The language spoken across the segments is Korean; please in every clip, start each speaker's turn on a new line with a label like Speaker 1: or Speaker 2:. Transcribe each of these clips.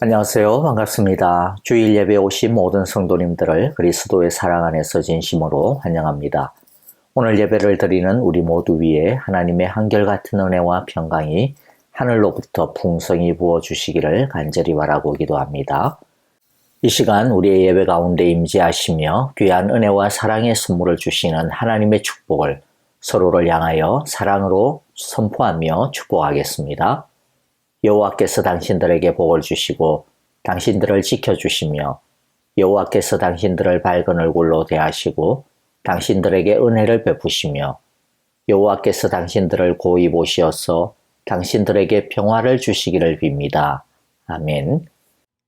Speaker 1: 안녕하세요. 반갑습니다. 주일 예배에 오신 모든 성도님들을 그리스도의 사랑 안에서 진심으로 환영합니다. 오늘 예배를 드리는 우리 모두 위에 하나님의 한결같은 은혜와 평강이 하늘로부터 풍성히 부어주시기를 간절히 바라고 기도합니다. 이 시간 우리의 예배 가운데 임재하시며 귀한 은혜와 사랑의 선물을 주시는 하나님의 축복을 서로를 향하여 사랑으로 선포하며 축복하겠습니다. 여호와께서 당신들에게 복을 주시고 당신들을 지켜주시며 여호와께서 당신들을 밝은 얼굴로 대하시고 당신들에게 은혜를 베푸시며 여호와께서 당신들을 고이 보시어서 당신들에게 평화를 주시기를 빕니다. 아멘.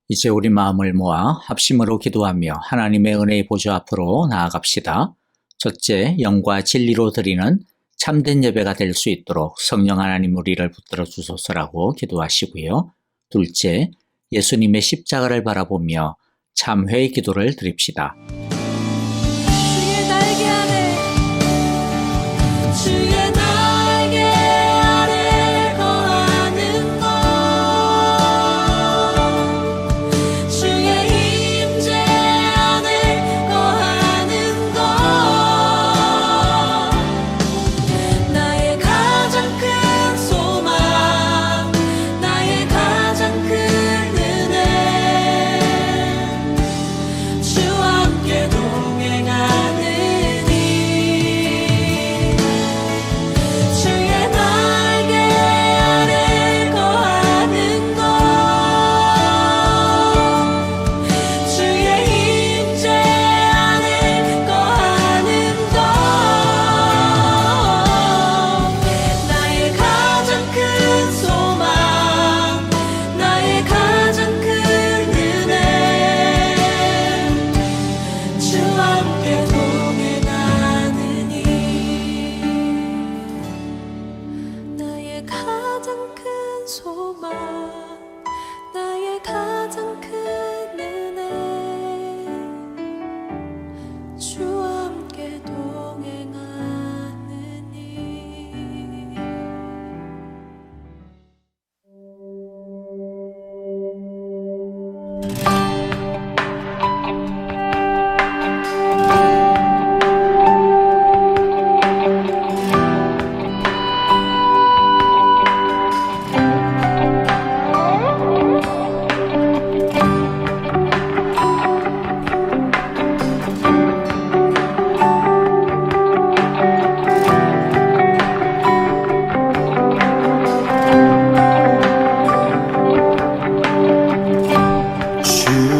Speaker 1: 이제 우리 마음을 모아 합심으로 기도하며 하나님의 은혜의 보좌 앞으로 나아갑시다. 첫째, 영과 진리로 드리는 참된 예배가 될 수 있도록 성령 하나님 우리를 붙들어 주소서라고 기도하시고요. 둘째, 예수님의 십자가를 바라보며 참회의 기도를 드립시다.
Speaker 2: 주의 날개 아래 주의 날개 아래 거하는 것 주의 임재 안에 거하는 것 나의 가장 큰 소망 나의 가장 큰 은혜 주와 함께 동행하느니 주의 날개 아래 거하는 것 주의 임재 안에 거하는 것 나의 가장 큰 소망 나의 가장 큰 은혜 주와 함께 동행하느니 나의 가장 큰 소망 나의 가장 큰 은혜 주와 함께 동행하느니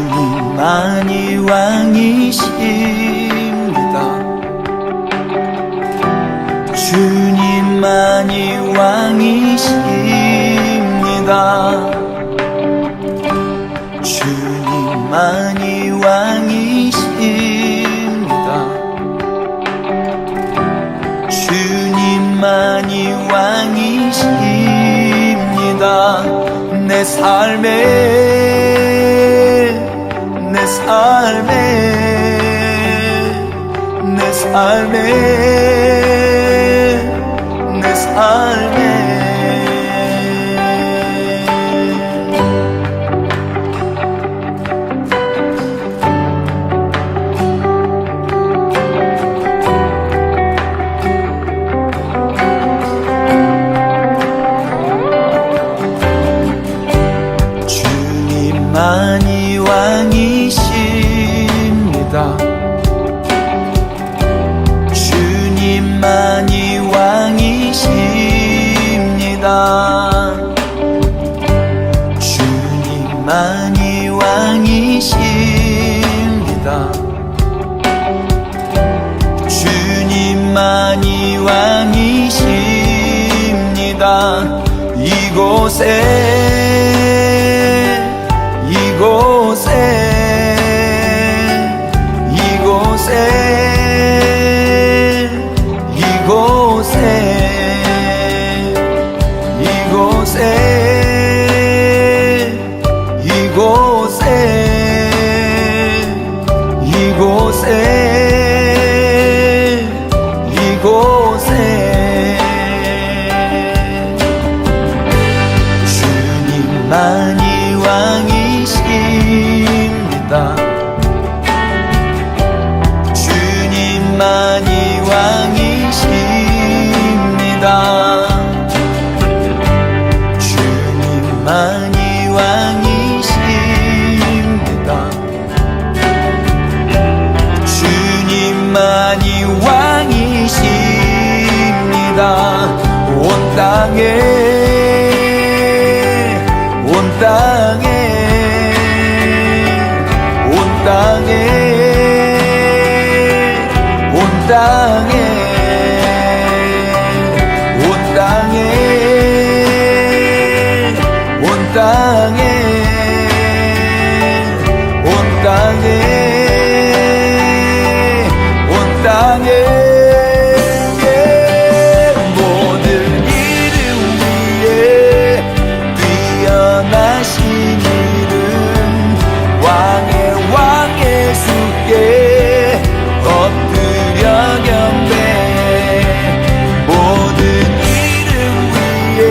Speaker 3: 주님만이 왕이십니다. 주님만이 왕이십니다. 주님만이 왕이십니다. 주님만이 왕이십니다. 내 삶에 내 삶에 내 삶에 내 삶에 주님만이 왕이십니다. 주님만이 왕이십니다. 주님만이 왕이십니다. 주님만이 왕이십니다. 주님만이 왕이십니다. 왕이십니다. 주님만이 왕이십니다. 주님만이 왕이십니다. 주님만이 왕이십니다. 온 땅에 온 땅에 온 땅에 온 땅에 온 땅에 온 땅에 온 땅에 온 땅에 모든 이름 위에 뛰어나신 이름 왕의 수께 엎드려 경배해. 모든 이름 위에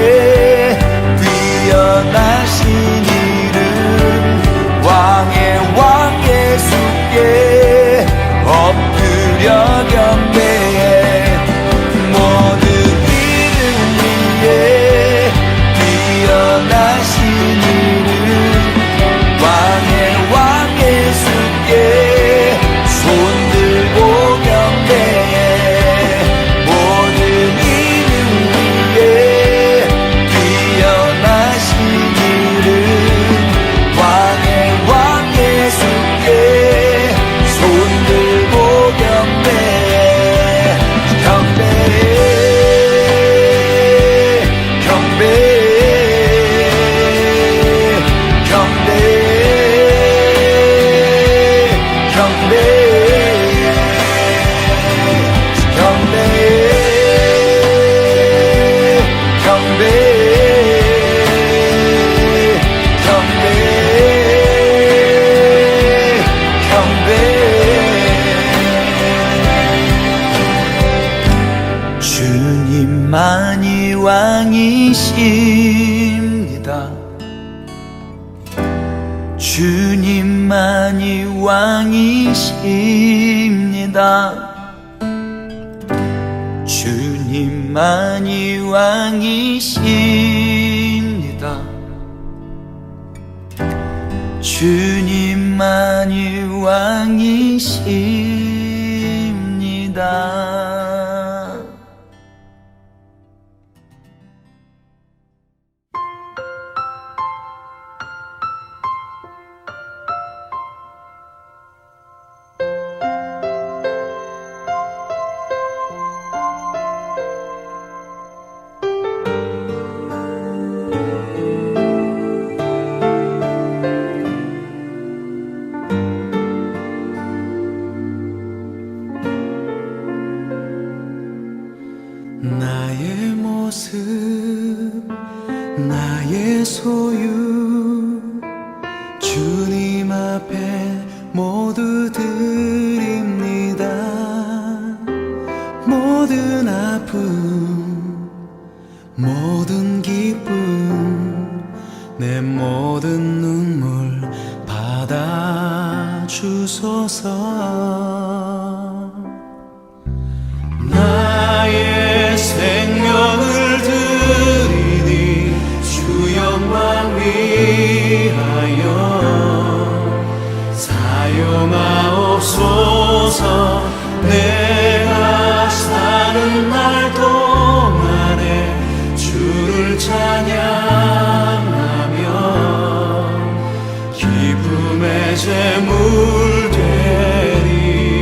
Speaker 3: 뛰어나신 이름 왕의 수께 엎드려 경배해. 모든 이름 위에 뛰어나신 이름 왕의 수께 손들고 경배해. 모든 이름 위에 뛰어나신 이름 왕의 수께 손들고 경배해. 경배해 경배해 경배해 주님만이 왕이십니다. 주님만이 왕이십니다. 주님만이 왕이십니다. 주님만이 왕이십니다.
Speaker 4: 나의 모습 나의 소유 주님 앞에 모두 드립니다. 모든 아픔 모든 기쁨 내 모든 눈물 받아주소서. 나의 생명을 드리니 주 영광 위하여 사용하옵소서. 내가 사는 날 동안에 주를 찬양하며 기쁨의 제물 되리.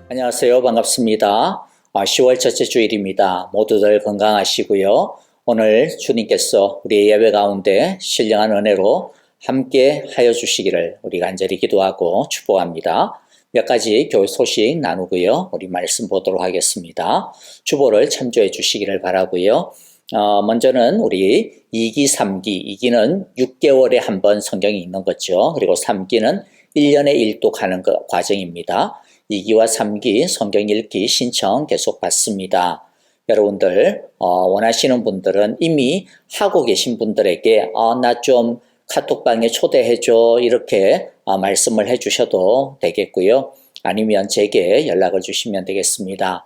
Speaker 1: 안녕하세요. 반갑습니다. 10월 첫째 주일입니다. 모두들 건강하시고요. 오늘 주님께서 우리의 예배 가운데 신령한 은혜로 함께 하여 주시기를 우리 간절히 기도하고 축복합니다. 몇 가지 교회 소식 나누고요. 우리 말씀 보도록 하겠습니다. 주보를 참조해 주시기를 바라고요. 먼저는 우리 2기, 3기, 2기는 6개월에 한 번 성경이 있는 거죠. 그리고 3기는 1년에 1도 가는 과정입니다. 2기와 3기 성경 읽기 신청 계속 받습니다. 여러분들 원하시는 분들은 이미 하고 계신 분들에게 나 좀 카톡방에 초대해줘 이렇게 말씀을 해주셔도 되겠고요. 아니면 제게 연락을 주시면 되겠습니다.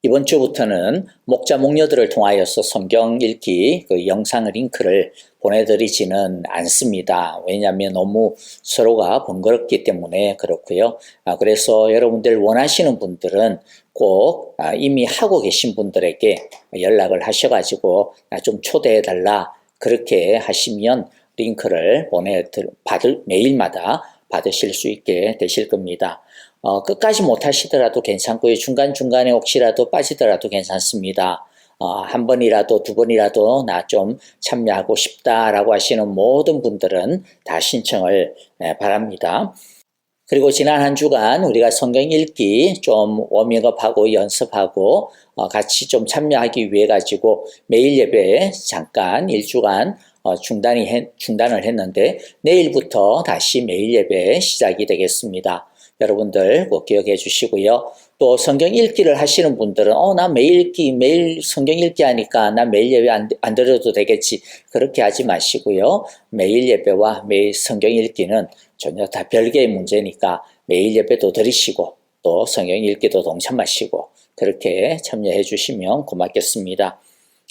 Speaker 1: 이번 주부터는 목자 목녀들을 통하여서 성경 읽기 그 영상 링크를 보내드리지는 않습니다. 왜냐하면 너무 서로가 번거롭기 때문에 그렇고요. 그래서 여러분들 원하시는 분들은 꼭 이미 하고 계신 분들에게 연락을 하셔가지고 좀 초대해달라 그렇게 하시면 링크를 매일마다 받으실 수 있게 되실 겁니다. 끝까지 못하시더라도 괜찮고요. 중간중간에 혹시라도 빠지더라도 괜찮습니다. 한 번이라도 두 번이라도 나 좀 참여하고 싶다라고 하시는 모든 분들은 다 신청을 바랍니다. 그리고 지난 한 주간 우리가 성경 읽기 좀 워밍업하고 연습하고 같이 좀 참여하기 위해 가지고 매일 예배에 잠깐 일주간 중단을 했는데 내일부터 다시 매일 예배 시작이 되겠습니다. 여러분들 꼭 기억해 주시고요. 또 성경 읽기를 하시는 분들은 나 매일 성경 읽기 하니까 나 매일 예배 안 드려도 되겠지. 그렇게 하지 마시고요. 매일 예배와 매일 성경 읽기는 전혀 다 별개의 문제니까 매일 예배도 드리시고 또 성경 읽기도 동참하시고 그렇게 참여해 주시면 고맙겠습니다.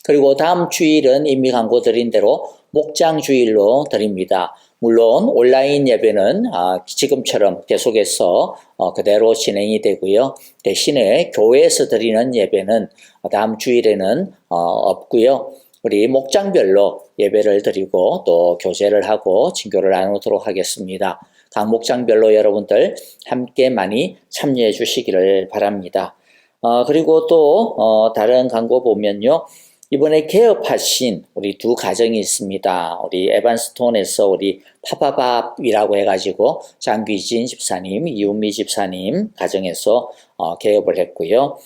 Speaker 1: 그리고 다음 주일은 이미 광고 드린 대로 목장 주일로 드립니다. 물론 온라인 예배는 지금처럼 계속해서 그대로 진행이 되고요. 대신에 교회에서 드리는 예배는 다음 주일에는 없고요. 우리 목장별로 예배를 드리고 또 교제를 하고 진교를 나누도록 하겠습니다. 각 목장별로 여러분들 함께 많이 참여해 주시기를 바랍니다. 그리고 또 다른 광고 보면요. 이번에 개업하신 우리 두 가정이 있습니다. 우리 에반스톤에서 우리 파파밥이라고 해가지고 장귀진 집사님, 이은미 집사님 가정에서 개업을 했고요.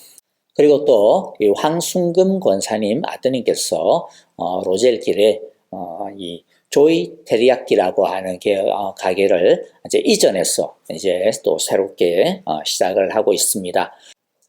Speaker 1: 그리고 또 황순금 권사님 아드님께서 로젤길에 이 조이 테리야끼라고 하는 가게를 이제 이전해서 이제 또 새롭게 시작을 하고 있습니다.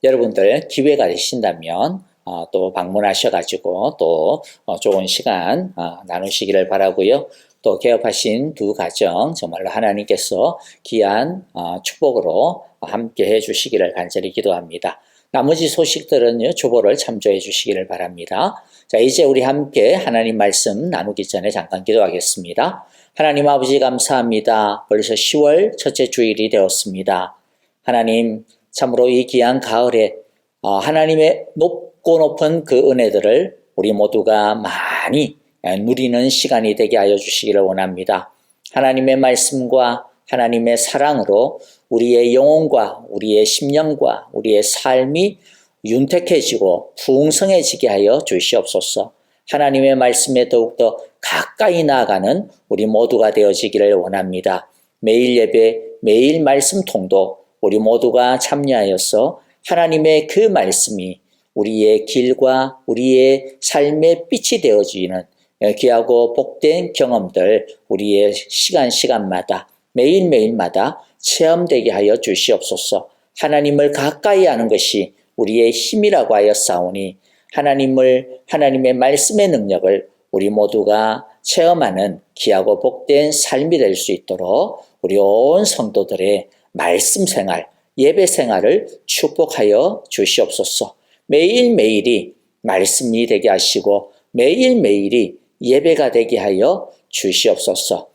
Speaker 1: 여러분들 기회가 되신다면 또 방문하셔가지고 또 좋은 시간 나누시기를 바라고요. 또 개업하신 두 가정 정말로 하나님께서 귀한 축복으로 함께 해주시기를 간절히 기도합니다. 나머지 소식들은요, 주보를 참조해 주시기를 바랍니다. 자, 이제 우리 함께 하나님 말씀 나누기 전에 잠깐 기도하겠습니다. 하나님 아버지 감사합니다. 벌써 10월 첫째 주일이 되었습니다. 하나님 참으로 이 귀한 가을에 하나님의 높고 높은 그 은혜들을 우리 모두가 많이 누리는 시간이 되게 하여 주시기를 원합니다. 하나님의 말씀과 하나님의 사랑으로 우리의 영혼과 우리의 심령과 우리의 삶이 윤택해지고 풍성해지게 하여 주시옵소서. 하나님의 말씀에 더욱더 가까이 나아가는 우리 모두가 되어지기를 원합니다. 매일 예배, 매일 말씀 통독 우리 모두가 참여하여서 하나님의 그 말씀이 우리의 길과 우리의 삶의 빛이 되어지는 귀하고 복된 경험들 우리의 시간마다 매일매일마다 체험되게 하여 주시옵소서. 하나님을 가까이 하는 것이 우리의 힘이라고 하여 싸우니 하나님의 말씀의 능력을 우리 모두가 체험하는 귀하고 복된 삶이 될 수 있도록 우리 온 성도들의 말씀 생활, 예배 생활을 축복하여 주시옵소서. 매일매일이 말씀이 되게 하시고 매일매일이 예배가 되게 하여 주시옵소서.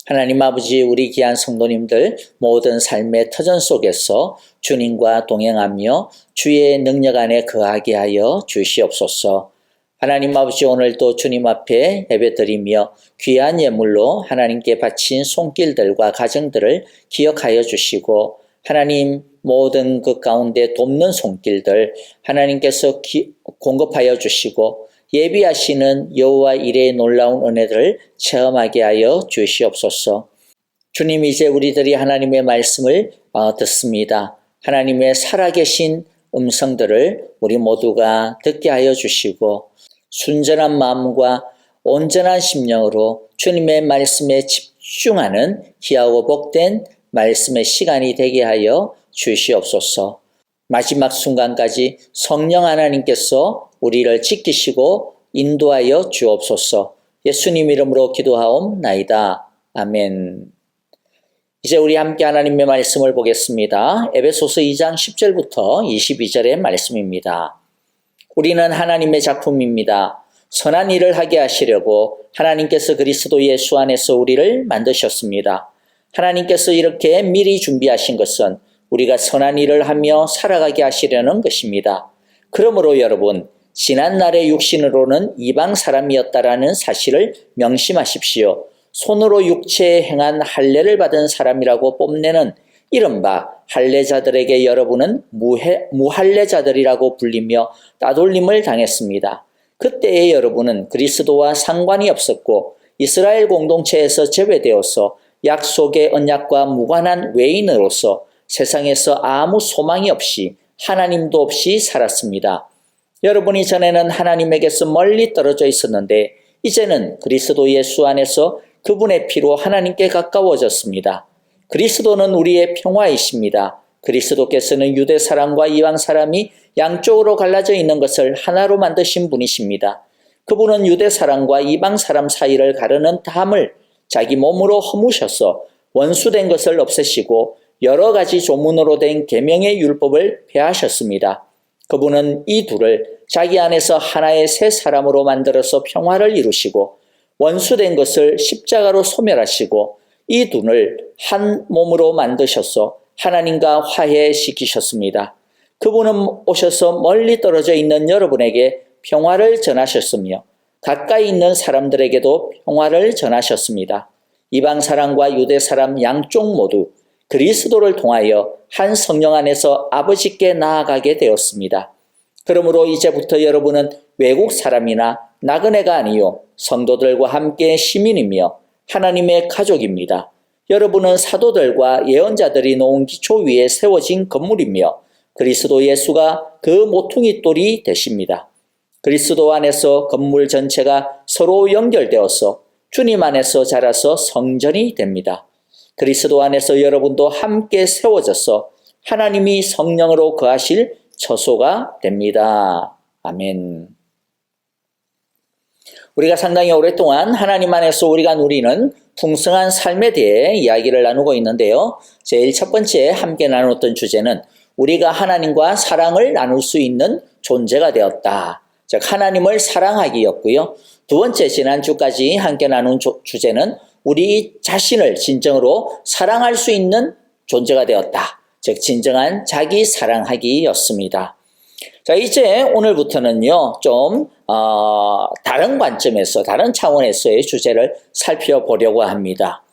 Speaker 1: 하나님 아버지, 우리 귀한 성도님들 모든 삶의 터전 속에서 주님과 동행하며 주의 능력 안에 거하게 하여 주시옵소서. 하나님 아버지, 오늘도 주님 앞에 예배드리며 귀한 예물로 하나님께 바친 손길들과 가정들을 기억하여 주시고 하나님 모든 그 가운데 돕는 손길들 하나님께서 공급하여 주시고 예비하시는 여호와 일의 놀라운 은혜들을 체험하게 하여 주시옵소서. 주님, 이제 우리들이 하나님의 말씀을 듣습니다. 하나님의 살아계신 음성들을 우리 모두가 듣게 하여 주시고 순전한 마음과 온전한 심령으로 주님의 말씀에 집중하는 귀하고 복된 말씀의 시간이 되게 하여 주시옵소서. 마지막 순간까지 성령 하나님께서 우리를 지키시고 인도하여 주옵소서. 예수님 이름으로 기도하옵나이다. 아멘. 이제 우리 함께 하나님의 말씀을 보겠습니다. 에베소서 2장 10절부터 22절의 말씀입니다. 우리는 하나님의 작품입니다. 선한 일을 하게 하시려고 하나님께서 그리스도 예수 안에서 우리를 만드셨습니다. 하나님께서 이렇게 미리 준비하신 것은 우리가 선한 일을 하며 살아가게 하시려는 것입니다. 그러므로 여러분, 지난날의 육신으로는 이방 사람이었다라는 사실을 명심하십시오. 손으로 육체에 행한 할례를 받은 사람이라고 뽐내는 이른바 할례자들에게 여러분은 무할례자들이라고 불리며 따돌림을 당했습니다. 그때의 여러분은 그리스도와 상관이 없었고 이스라엘 공동체에서 제외되어서 약속의 언약과 무관한 외인으로서 세상에서 아무 소망이 없이 하나님도 없이 살았습니다. 여러분이 전에는 하나님에게서 멀리 떨어져 있었는데 이제는 그리스도 예수 안에서 그분의 피로 하나님께 가까워졌습니다. 그리스도는 우리의 평화이십니다. 그리스도께서는 유대 사람과 이방 사람이 양쪽으로 갈라져 있는 것을 하나로 만드신 분이십니다. 그분은 유대 사람과 이방 사람 사이를 가르는 담을 자기 몸으로 허무셔서 원수된 것을 없애시고 여러 가지 조문으로 된 계명의 율법을 폐하셨습니다. 그분은 이 둘을 자기 안에서 하나의 새 사람으로 만들어서 평화를 이루시고 원수된 것을 십자가로 소멸하시고 이 둘을 한 몸으로 만드셔서 하나님과 화해시키셨습니다. 그분은 오셔서 멀리 떨어져 있는 여러분에게 평화를 전하셨으며 가까이 있는 사람들에게도 평화를 전하셨습니다. 이방 사람과 유대 사람 양쪽 모두 그리스도를 통하여 한 성령 안에서 아버지께 나아가게 되었습니다. 그러므로 이제부터 여러분은 외국 사람이나 나그네가 아니요 성도들과 함께 시민이며 하나님의 가족입니다. 여러분은 사도들과 예언자들이 놓은 기초 위에 세워진 건물이며 그리스도 예수가 그 모퉁이 돌이 되십니다. 그리스도 안에서 건물 전체가 서로 연결되어서 주님 안에서 자라서 성전이 됩니다. 그리스도 안에서 여러분도 함께 세워져서 하나님이 성령으로 거하실 처소가 됩니다. 아멘. 우리가 상당히 오랫동안 하나님 안에서 우리가 누리는 풍성한 삶에 대해 이야기를 나누고 있는데요. 제일 첫 번째 함께 나눴던 주제는 우리가 하나님과 사랑을 나눌 수 있는 존재가 되었다. 즉 하나님을 사랑하기였고요. 두 번째 지난주까지 함께 나눈 주제는 우리 자신을 진정으로 사랑할 수 있는 존재가 되었다. 즉 진정한 자기 사랑하기였습니다. 자, 이제 오늘부터는요, 좀 다른 관점에서, 다른 차원에서의 주제를 살펴보려고 합니다.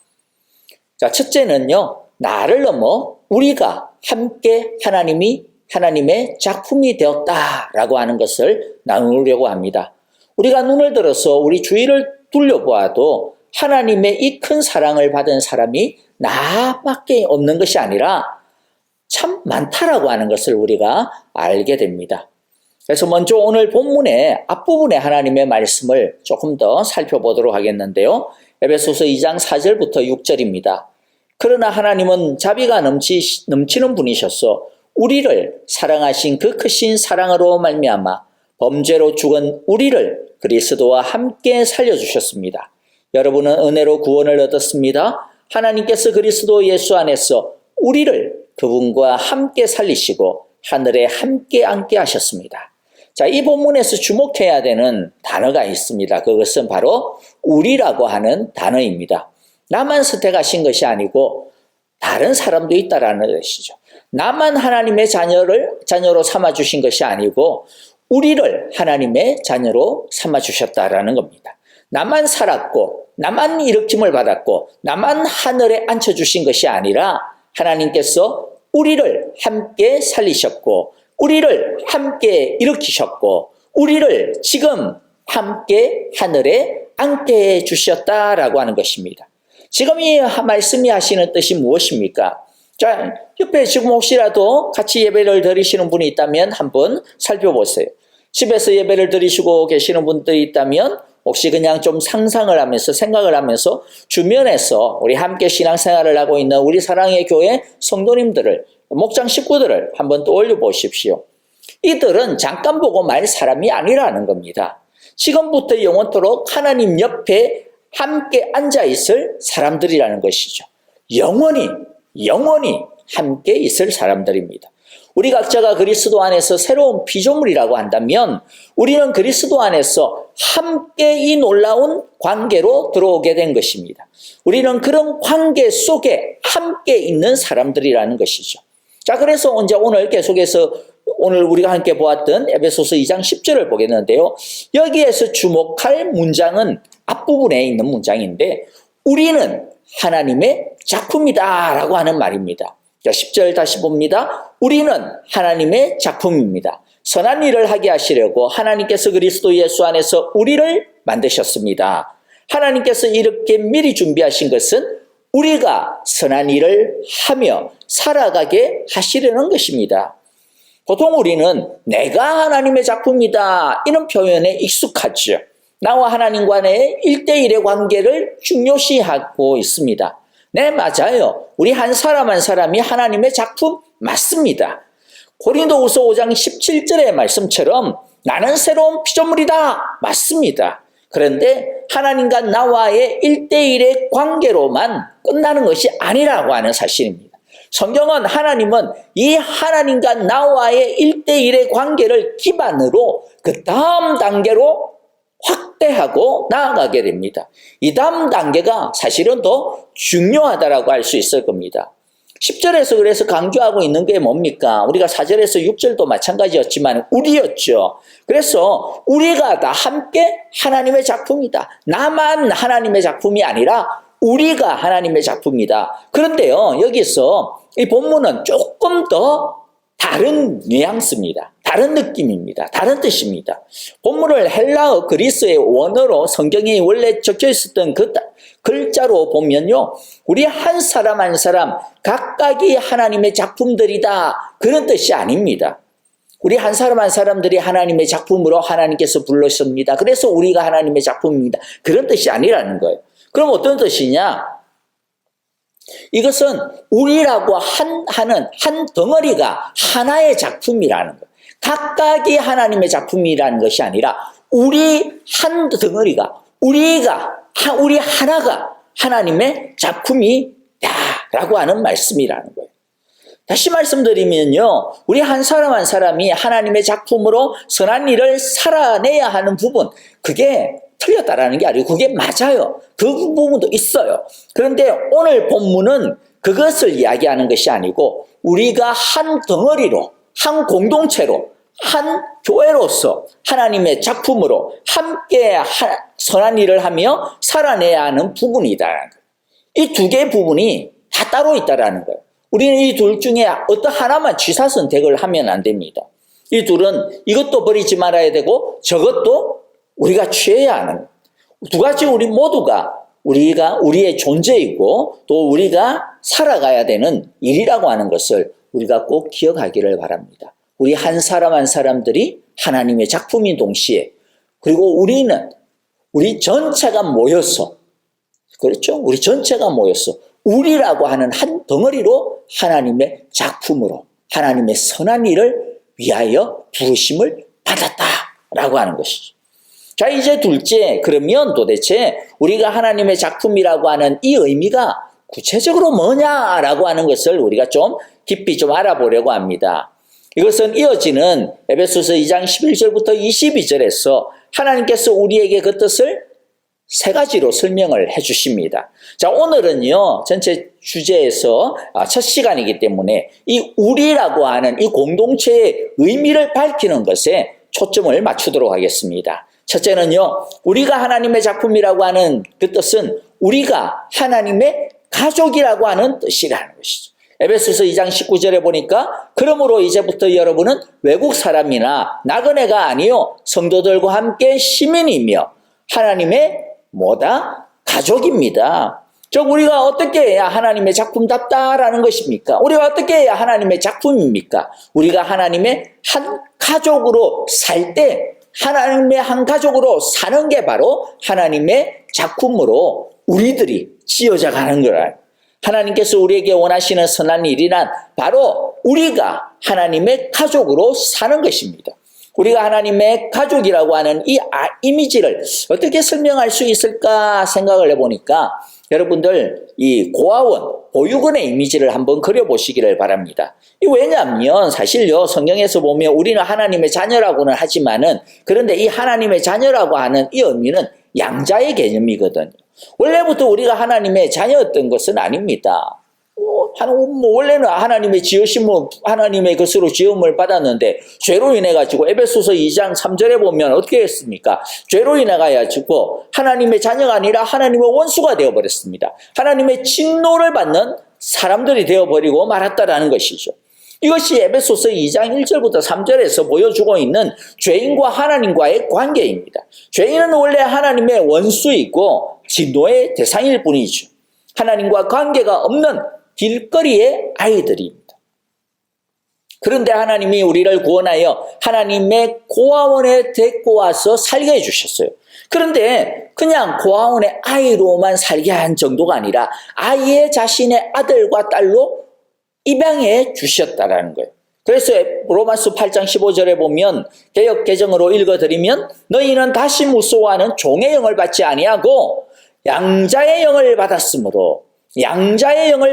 Speaker 1: 자, 첫째는요, 나를 넘어 우리가 함께 하나님의 작품이 되었다라고 하는 것을 나누려고 합니다. 우리가 눈을 들어서 우리 주위를 둘러보아도 하나님의 이 큰 사랑을 받은 사람이 나밖에 없는 것이 아니라 참 많다라고 하는 것을 우리가 알게 됩니다. 그래서 먼저 오늘 본문의 앞부분의 하나님의 말씀을 조금 더 살펴보도록 하겠는데요. 에베소서 2장 4절부터 6절입니다. 그러나 하나님은 자비가 넘치는 분이셔서 우리를 사랑하신 그 크신 사랑으로 말미암아 범죄로 죽은 우리를 그리스도와 함께 살려주셨습니다. 여러분은 은혜로 구원을 얻었습니다. 하나님께서 그리스도 예수 안에서 우리를 그분과 함께 살리시고 하늘에 함께 앉게 하셨습니다. 자, 이 본문에서 주목해야 되는 단어가 있습니다. 그것은 바로 우리라고 하는 단어입니다. 나만 선택하신 것이 아니고 다른 사람도 있다라는 것이죠. 나만 하나님의 자녀로 삼아주신 것이 아니고 우리를 하나님의 자녀로 삼아주셨다라는 겁니다. 나만 살았고 나만 일으킴을 받았고 나만 하늘에 앉혀주신 것이 아니라 하나님께서
Speaker 5: 우리를 함께 살리셨고 우리를 함께 일으키셨고 우리를 지금 함께 하늘에 앉게 해주셨다라고 하는 것입니다. 지금 이 말씀이 하시는 뜻이 무엇입니까? 자, 옆에 지금 혹시라도 같이 예배를 드리시는 분이 있다면 한번 살펴보세요. 집에서 예배를 드리시고 계시는 분들이 있다면 혹시 그냥 좀 상상을 하면서 생각을 하면서 주변에서 우리 함께 신앙생활을 하고 있는 우리 사랑의 교회 성도님들을 목장 식구들을 한번 떠올려 보십시오. 이들은 잠깐 보고 말 사람이 아니라는 겁니다. 지금부터 영원토록 하나님 옆에 함께 앉아있을 사람들이라는 것이죠. 영원히 함께 있을 사람들입니다. 우리 각자가 그리스도 안에서 새로운 피조물이라고 한다면 우리는 그리스도 안에서 함께 이 놀라운 관계로 들어오게 된 것입니다. 우리는 그런 관계 속에 함께 있는 사람들이라는 것이죠. 자, 그래서 이제 오늘 계속해서 오늘 우리가 함께 보았던 에베소서 2장 10절을 보겠는데요. 여기에서 주목할 문장은 앞부분에 있는 문장인데 우리는 하나님의 작품이다 라고 하는 말입니다. 자, 10절 다시 봅니다. 우리는 하나님의 작품입니다. 선한 일을 하게 하시려고 하나님께서 그리스도 예수 안에서 우리를 만드셨습니다. 하나님께서 이렇게 미리 준비하신 것은 우리가 선한 일을 하며 살아가게 하시려는 것입니다. 보통 우리는 내가 하나님의 작품이다 이런 표현에 익숙하죠. 나와 하나님과의 1대1의 관계를 중요시하고 있습니다. 네, 맞아요. 우리 한 사람 한 사람이 하나님의 작품 맞습니다. 고린도후서 5장 17절의 말씀처럼 나는 새로운 피조물이다 맞습니다. 그런데 하나님과 나와의 1대1의 관계로만 끝나는 것이 아니라고 하는 사실입니다. 성경은 하나님은 이 하나님과 나와의 1대1의 관계를 기반으로 그 다음 단계로 확대하고 나아가게 됩니다. 이 다음 단계가 사실은 더 중요하다라고 할 수 있을 겁니다. 10절에서 그래서 강조하고 있는 게 뭡니까? 우리가 4절에서 6절도 마찬가지였지만 우리였죠. 그래서 우리가 다 함께 하나님의 작품이다. 나만 하나님의 작품이 아니라 우리가 하나님의 작품이다. 그런데요, 여기서 이 본문은 조금 더 다른 뉘앙스입니다. 다른 느낌입니다. 다른 뜻입니다. 본문을 헬라어 그리스의 원어로 성경에 원래 적혀 있었던 그 글자로 보면요, 우리 한 사람 한 사람 각각이 하나님의 작품들이다 그런 뜻이 아닙니다. 우리 한 사람 한 사람들이 하나님의 작품으로 하나님께서 불렀습니다. 그래서 우리가 하나님의 작품입니다. 그런 뜻이 아니라는 거예요. 그럼 어떤 뜻이냐? 이것은 우리라고 하는 한 덩어리가 하나의 작품이라는 거예요. 각각이 하나님의 작품이라는 것이 아니라 우리 한 덩어리가 우리 하나가 하나님의 작품이다라고 하는 말씀이라는 거예요. 다시 말씀드리면요, 우리 한 사람 한 사람이 하나님의 작품으로 선한 일을 살아내야 하는 부분, 그게 틀렸다라는 게 아니고 그게 맞아요. 그 부분도 있어요. 그런데 오늘 본문은 그것을 이야기하는 것이 아니고 우리가 한 덩어리로, 한 공동체로, 한 교회로서 하나님의 작품으로 함께 선한 일을 하며 살아내야 하는 부분이다라는 거예요. 이 두 개의 부분이 다 따로 있다라는 거예요. 우리는 이 둘 중에 어떤 하나만 취사 선택을 하면 안 됩니다. 이 둘은 이것도 버리지 말아야 되고 저것도 우리가 취해야 하는 두 가지 우리 모두가 우리의 존재이고 또 우리가 살아가야 되는 일이라고 하는 것을 우리가 꼭 기억하기를 바랍니다. 우리 한 사람 한 사람들이 하나님의 작품인 동시에 그리고 우리 전체가 모여서 그렇죠? 우리 전체가 모여서 우리라고 하는 한 덩어리로 하나님의 작품으로 하나님의 선한 일을 위하여 부르심을 받았다라고 하는 것이죠. 자, 이제 둘째, 그러면 도대체 우리가 하나님의 작품이라고 하는 이 의미가 구체적으로 뭐냐라고 하는 것을 우리가 좀 깊이 좀 알아보려고 합니다. 이것은 이어지는 에베소서 2장 11절부터 22절에서 하나님께서 우리에게 그 뜻을 세 가지로 설명을 해 주십니다. 자, 오늘은요, 전체 주제에서 첫 시간이기 때문에 이 우리라고 하는 이 공동체의 의미를 밝히는 것에 초점을 맞추도록 하겠습니다. 첫째는요, 우리가 하나님의 작품이라고 하는 그 뜻은 우리가 하나님의 가족이라고 하는 뜻이라는 것이죠. 에베소서 2장 19절에 보니까 그러므로 이제부터 여러분은 외국 사람이나 나그네가 아니요 성도들과 함께 시민이며 하나님의 뭐다? 가족입니다. 즉 우리가 어떻게 해야 하나님의 작품답다라는 것입니까? 우리가 어떻게 해야 하나님의 작품입니까? 우리가 하나님의 한 가족으로 살 때 하나님의 한 가족으로 사는 게 바로 하나님의 작품으로 우리들이 지어져 가는 거라. 하나님께서 우리에게 원하시는 선한 일이란 바로 우리가 하나님의 가족으로 사는 것입니다. 우리가 하나님의 가족이라고 하는 이 이미지를 어떻게 설명할 수 있을까 생각을 해보니까 여러분들 이 고아원, 보육원의 이미지를 한번 그려보시기를 바랍니다. 왜냐하면 사실요 성경에서 보면 우리는 하나님의 자녀라고는 하지만은 그런데 이 하나님의 자녀라고 하는 이 의미는 양자의 개념이거든요. 원래부터 우리가 하나님의 자녀였던 것은 아닙니다. 원래는 하나님의 지으심을 하나님의 것으로 지음을 받았는데 죄로 인해 가지고 에베소서 2장 3절에 보면 어떻게 했습니까? 죄로 인해 가지고 하나님의 자녀가 아니라 하나님의 원수가 되어 버렸습니다. 하나님의 진노를 받는 사람들이 되어 버리고 말았다라는 것이죠. 이것이 에베소서 2장 1절부터 3절에서 보여주고 있는 죄인과 하나님과의 관계입니다. 죄인은 원래 하나님의 원수이고 진노의 대상일 뿐이죠. 하나님과 관계가 없는 길거리의 아이들입니다. 그런데 하나님이 우리를 구원하여 하나님의 고아원에 데리고 와서 살게 해주셨어요. 그런데 그냥 고아원의 아이로만 살게 한 정도가 아니라 아예 자신의 아들과 딸로 입양해 주셨다라는 거예요. 그래서 로마서 8장 15절에 보면 개역 개정으로 읽어드리면 너희는 다시 무서워하는 종의 영을 받지 아니하고 양자의 영을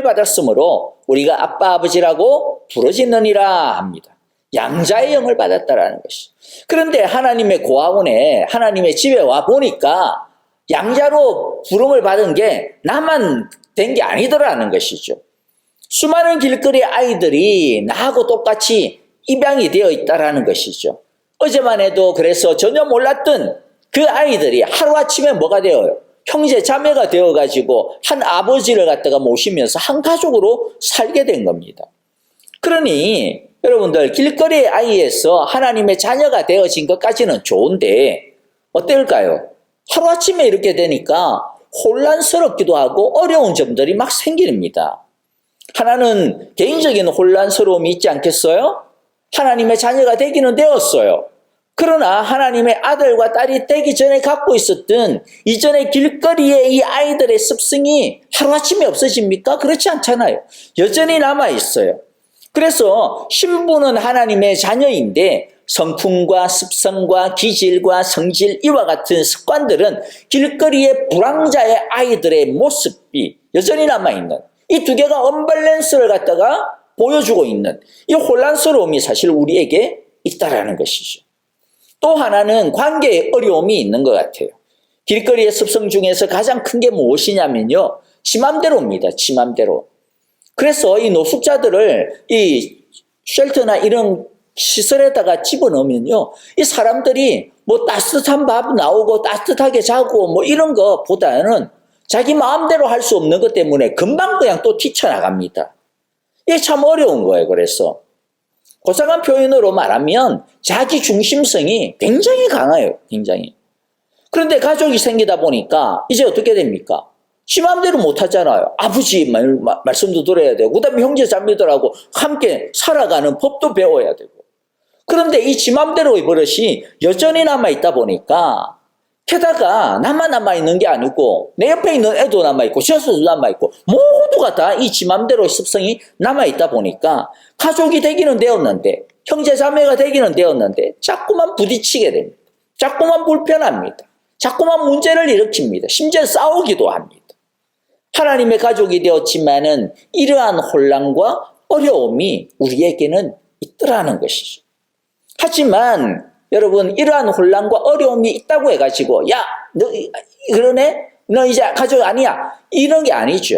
Speaker 5: 받았으므로 우리가 아빠 아버지라고 부르짖느니라 합니다. 양자의 영을 받았다라는 것이. 그런데 하나님의 고아원에 하나님의 집에 와 보니까 양자로 부름을 받은 게 나만 된 게 아니더라는 것이죠. 수많은 길거리 아이들이 나하고 똑같이 입양이 되어 있다라는 것이죠. 어제만 해도 그래서 전혀 몰랐던 그 아이들이 하루아침에 뭐가 되어요? 형제 자매가 되어가지고 한 아버지를 갖다가 모시면서 한 가족으로 살게 된 겁니다. 그러니 여러분들 길거리의 아이에서 하나님의 자녀가 되어진 것까지는 좋은데 어떨까요? 하루아침에 이렇게 되니까 혼란스럽기도 하고 어려운 점들이 막 생깁니다. 하나는 개인적인 혼란스러움이 있지 않겠어요? 하나님의 자녀가 되기는 되었어요. 그러나 하나님의 아들과 딸이 되기 전에 갖고 있었던 이전의 길거리의 이 아이들의 습성이 하루아침에 없어집니까? 그렇지 않잖아요. 여전히 남아있어요. 그래서 신부는 하나님의 자녀인데 성품과 습성과 기질과 성질 이와 같은 습관들은 길거리의 불황자의 아이들의 모습이 여전히 남아있는 이 두 개가 언밸런스를 갖다가 보여주고 있는 이 혼란스러움이 사실 우리에게 있다라는 것이죠. 또 하나는 관계에 어려움이 있는 것 같아요. 길거리의 습성 중에서 가장 큰 게 무엇이냐면요. 지 맘대로입니다. 지 맘대로. 그래서 이 노숙자들을 이 쉘터나 이런 시설에다가 집어넣으면요. 이 사람들이 뭐 따뜻한 밥 나오고 따뜻하게 자고 뭐 이런 것보다는 자기 마음대로 할 수 없는 것 때문에 금방 그냥 또 뛰쳐나갑니다. 이게 참 어려운 거예요. 그래서. 고상한 표현으로 말하면 자기 중심성이 굉장히 강해요. 굉장히. 그런데 가족이 생기다 보니까 이제 어떻게 됩니까? 지 마음대로 못하잖아요. 아버지 말씀도 들어야 되고 그 다음에 형제 자매들하고 함께 살아가는 법도 배워야 되고. 그런데 이 지 마음대로의 버릇이 여전히 남아있다 보니까 게다가 나만 남아있는 게 아니고 내 옆에 있는 애도 남아있고 저수도 남아있고 모두가 다 이 지 맘대로의 습성이 남아있다 보니까 가족이 되기는 되었는데 형제 자매가 되기는 되었는데 자꾸만 부딪히게 됩니다. 자꾸만 불편합니다. 자꾸만 문제를 일으킵니다. 심지어 싸우기도 합니다. 하나님의 가족이 되었지만은 이러한 혼란과 어려움이 우리에게는 있더라는 것이죠. 하지만 여러분 이러한 혼란과 어려움이 있다고 해가지고 야 너 그러네? 너 이제 가족 아니야. 이런 게 아니죠.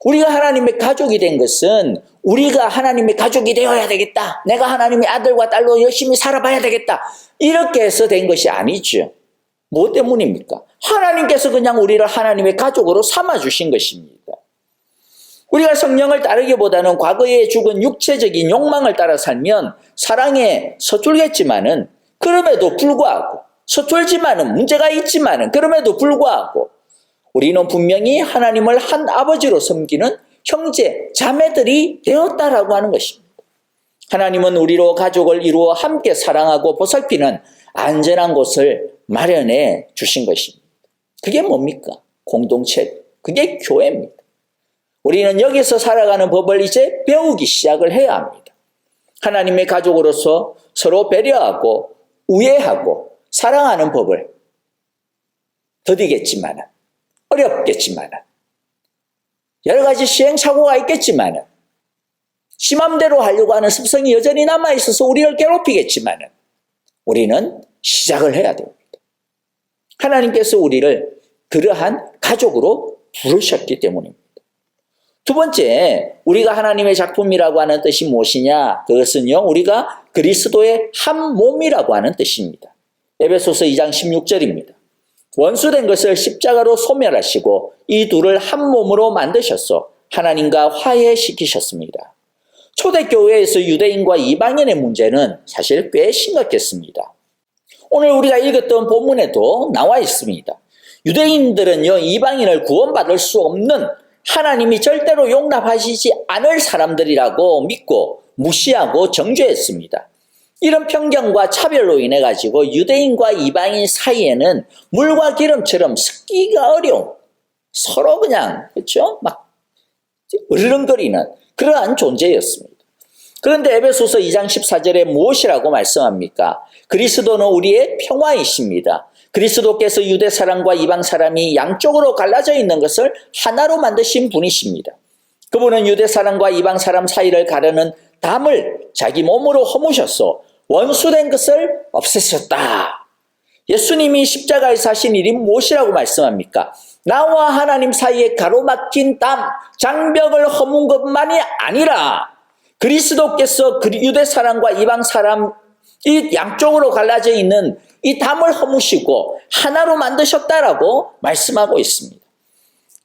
Speaker 5: 우리가 하나님의 가족이 된 것은 우리가 하나님의 가족이 되어야 되겠다. 내가 하나님의 아들과 딸로 열심히 살아봐야 되겠다. 이렇게 해서 된 것이 아니죠. 뭐 때문입니까? 하나님께서 그냥 우리를 하나님의 가족으로 삼아주신 것입니다. 우리가 성령을 따르기보다는 과거에 죽은 육체적인 욕망을 따라 살면 사랑에 서툴겠지만은 그럼에도 불구하고 서툴지만은 문제가 있지만은 그럼에도 불구하고 우리는 분명히 하나님을 한 아버지로 섬기는 형제, 자매들이 되었다라고 하는 것입니다. 하나님은 우리로 가족을 이루어 함께 사랑하고 보살피는 안전한 곳을 마련해 주신 것입니다. 그게 뭡니까? 공동체, 그게 교회입니다. 우리는 여기서 살아가는 법을 이제 배우기 시작을 해야 합니다. 하나님의 가족으로서 서로 배려하고 우애하고 사랑하는 법을 더디겠지만 어렵겠지만 여러 가지 시행착오가 있겠지만 지 맘대로 하려고 하는 습성이 여전히 남아있어서 우리를 괴롭히겠지만 우리는 시작을 해야 됩니다. 하나님께서 우리를 그러한 가족으로 부르셨기 때문입니다. 두 번째, 우리가 하나님의 작품이라고 하는 뜻이 무엇이냐? 그것은요, 우리가 그리스도의 한 몸이라고 하는 뜻입니다. 에베소서 2장 16절입니다. 원수된 것을 십자가로 소멸하시고 이 둘을 한 몸으로 만드셔서 하나님과 화해시키셨습니다. 초대교회에서 유대인과 이방인의 문제는 사실 꽤 심각했습니다. 오늘 우리가 읽었던 본문에도 나와 있습니다. 유대인들은요, 이방인을 구원받을 수 없는 하나님이 절대로 용납하시지 않을 사람들이라고 믿고 무시하고 정죄했습니다. 이런 편견과 차별로 인해 가지고 유대인과 이방인 사이에는 물과 기름처럼 섞기가 어려운 서로 그냥 그렇죠? 막 으르렁거리는 그러한 존재였습니다. 그런데 에베소서 2장 14절에 무엇이라고 말씀합니까? 그리스도는 우리의 평화이십니다. 그리스도께서 유대 사람과 이방 사람이 양쪽으로 갈라져 있는 것을 하나로 만드신 분이십니다. 그분은 유대 사람과 이방 사람 사이를 가르는 담을 자기 몸으로 허무셔서 원수된 것을 없애셨다. 예수님이 십자가에서 하신 일이 무엇이라고 말씀합니까? 나와 하나님 사이에 가로막힌 담, 장벽을 허문 것만이 아니라 그리스도께서 유대 사람과 이방 사람 이 양쪽으로 갈라져 있는 이 담을 허무시고 하나로 만드셨다라고 말씀하고 있습니다.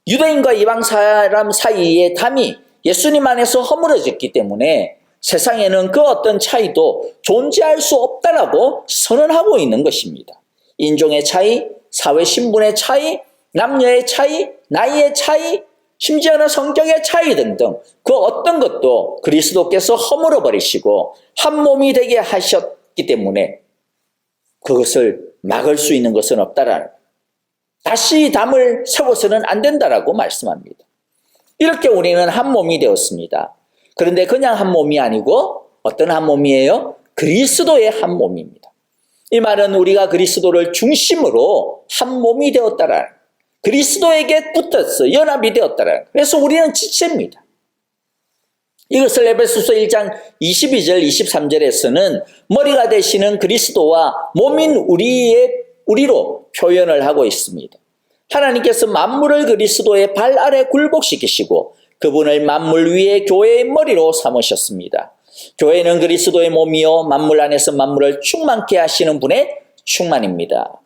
Speaker 5: 유대인과 이방 사람 사이의 담이 예수님 안에서 허물어졌기 때문에 세상에는 그 어떤 차이도 존재할 수 없다라고 선언하고 있는 것입니다. 인종의 차이, 사회 신분의 차이, 남녀의 차이, 나이의 차이, 심지어는 성격의 차이 등등 그 어떤 것도 그리스도께서 허물어 버리시고 한 몸이 되게 하셨기 때문에 그것을 막을 수 있는 것은 없다라는 다시 담을 세워서는 안 된다라고 말씀합니다. 이렇게 우리는 한 몸이 되었습니다. 그런데 그냥 한 몸이 아니고 어떤 한 몸이에요? 그리스도의 한 몸입니다. 이 말은 우리가 그리스도를 중심으로 한 몸이 되었다라는 그리스도에게 붙었어 연합이 되었다라는 그래서 우리는 지체입니다. 이것을 에베소서 1장 22절 23절에서는 머리가 되시는 그리스도와 몸인 우리로 표현을 하고 있습니다. 하나님께서 만물을 그리스도의 발 아래 굴복시키시고 그분을 만물 위에 교회의 머리로 삼으셨습니다. 교회는 그리스도의 몸이요 만물 안에서 만물을 충만케 하시는 분의 충만입니다.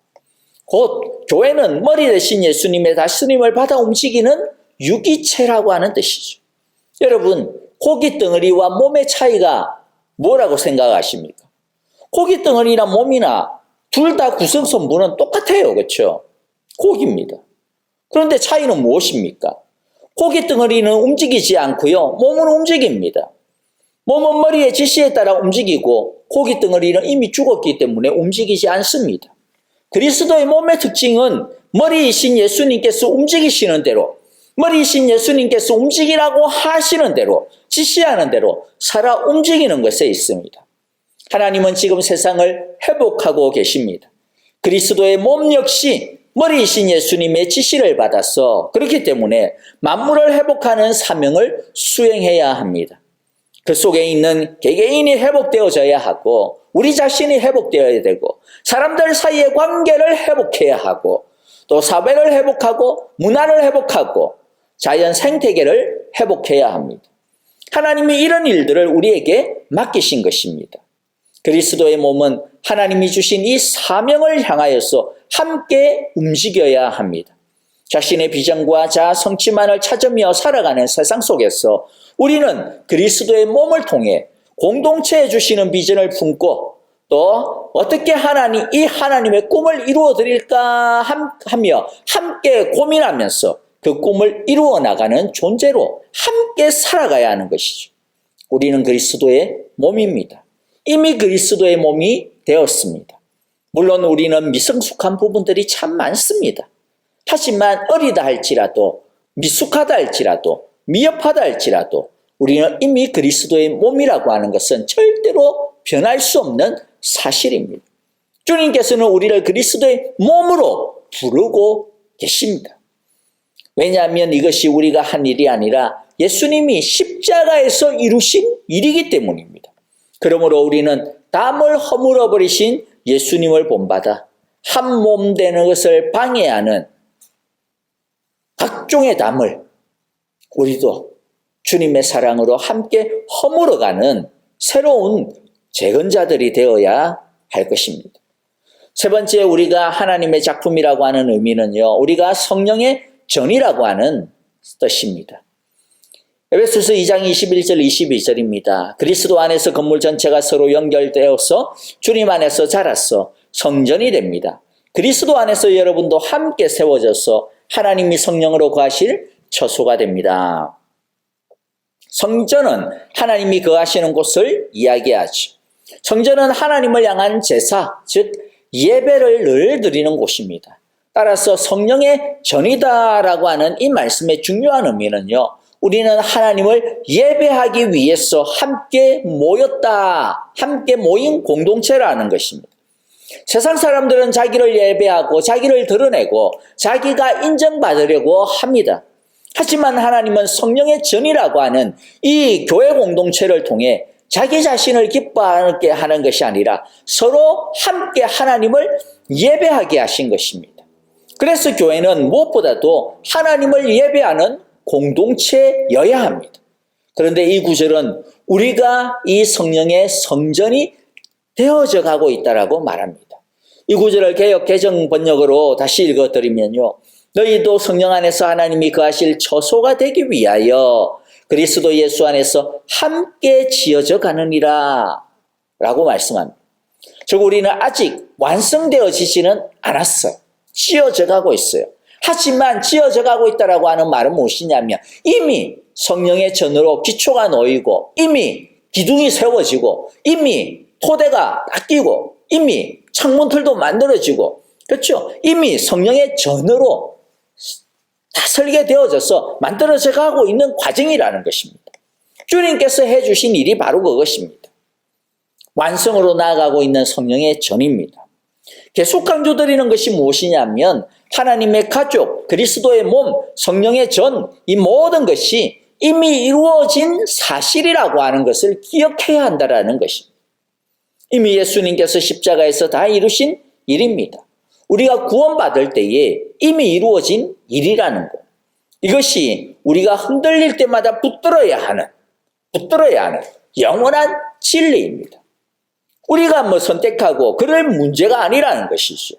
Speaker 5: 곧 교회는 머리 대신 예수님의 다스림을 받아 움직이는 유기체라고 하는 뜻이죠. 여러분 고기 덩어리와 몸의 차이가 뭐라고 생각하십니까? 고기 덩어리나 몸이나 둘 다 구성성분은 똑같아요. 그렇죠? 고기입니다. 그런데 차이는 무엇입니까? 고기 덩어리는 움직이지 않고요. 몸은 움직입니다. 몸은 머리의 지시에 따라 움직이고 고기 덩어리는 이미 죽었기 때문에 움직이지 않습니다. 그리스도의 몸의 특징은 머리이신 예수님께서 움직이시는 대로 머리이신 예수님께서 움직이라고 하시는 대로 지시하는 대로 살아 움직이는 것에 있습니다. 하나님은 지금 세상을 회복하고 계십니다. 그리스도의 몸 역시 머리이신 예수님의 지시를 받아서 그렇기 때문에 만물을 회복하는 사명을 수행해야 합니다. 그 속에 있는 개개인이 회복되어져야 하고 우리 자신이 회복되어야 되고 사람들 사이의 관계를 회복해야 하고 또 사회를 회복하고 문화를 회복하고 자연 생태계를 회복해야 합니다. 하나님이 이런 일들을 우리에게 맡기신 것입니다. 그리스도의 몸은 하나님이 주신 이 사명을 향하여서 함께 움직여야 합니다. 자신의 비전과 자아 성취만을 찾으며 살아가는 세상 속에서 우리는 그리스도의 몸을 통해 공동체에 주시는 비전을 품고 또 어떻게 이 하나님의 꿈을 이루어 드릴까 하며 함께 고민하면서 그 꿈을 이루어 나가는 존재로 함께 살아가야 하는 것이죠. 우리는 그리스도의 몸입니다. 이미 그리스도의 몸이 되었습니다. 물론 우리는 미성숙한 부분들이 참 많습니다. 하지만 어리다 할지라도 미숙하다 할지라도 미흡하다 할지라도 우리는 이미 그리스도의 몸이라고 하는 것은 절대로 변할 수 없는 사실입니다. 주님께서는 우리를 그리스도의 몸으로 부르고 계십니다. 왜냐하면 이것이 우리가 한 일이 아니라 예수님이 십자가에서 이루신 일이기 때문입니다. 그러므로 우리는 담을 허물어 버리신 예수님을 본받아 한 몸 되는 것을 방해하는 각종의 담을 우리도 주님의 사랑으로 함께 허물어가는 새로운 재건자들이 되어야 할 것입니다. 세 번째, 우리가 하나님의 작품이라고 하는 의미는요, 우리가 성령의 전이라고 하는 뜻입니다. 에베소서 2장 21절 22절입니다. 그리스도 안에서 건물 전체가 서로 연결되어서 주님 안에서 자라서 성전이 됩니다. 그리스도 안에서 여러분도 함께 세워져서 하나님이 성령으로 거하실 처소가 됩니다. 성전은 하나님이 거하시는 곳을 이야기하죠. 성전은 하나님을 향한 제사, 즉 예배를 늘 드리는 곳입니다. 따라서 성령의 전이다라고 하는 이 말씀의 중요한 의미는요, 우리는 하나님을 예배하기 위해서 함께 모였다, 함께 모인 공동체라는 것입니다. 세상 사람들은 자기를 예배하고 자기를 드러내고 자기가 인정받으려고 합니다. 하지만 하나님은 성령의 전이라고 하는 이 교회 공동체를 통해 자기 자신을 기뻐하게 하는 것이 아니라 서로 함께 하나님을 예배하게 하신 것입니다. 그래서 교회는 무엇보다도 하나님을 예배하는 공동체여야 합니다. 그런데 이 구절은 우리가 이 성령의 성전이 되어져 가고 있다라고 말합니다. 이 구절을 개역 개정 번역으로 다시 읽어드리면요, 너희도 성령 안에서 하나님이 거하실 처소가 되기 위하여 그리스도 예수 안에서 함께 지어져 가느니라 라고 말씀합니다. 즉 우리는 아직 완성되어지지는 않았어요. 지어져 가고 있어요. 하지만 지어져 가고 있다라고 하는 말은 무엇이냐면 이미 성령의 전으로 기초가 놓이고 이미 기둥이 세워지고 이미 토대가 닦이고 이미 창문틀도 만들어지고, 그렇죠? 이미 성령의 전으로 다 설계되어져서 만들어져 가고 있는 과정이라는 것입니다. 주님께서 해주신 일이 바로 그것입니다. 완성으로 나아가고 있는 성령의 전입니다. 계속 강조드리는 것이 무엇이냐면 하나님의 가족, 그리스도의 몸, 성령의 전, 이 모든 것이 이미 이루어진 사실이라고 하는 것을 기억해야 한다는 것입니다. 이미 예수님께서 십자가에서 다 이루신 일입니다. 우리가 구원받을 때에 이미 이루어진 일이라는 것. 이것이 우리가 흔들릴 때마다 붙들어야 하는 영원한 진리입니다. 우리가 선택하고 그럴 문제가 아니라는 것이죠.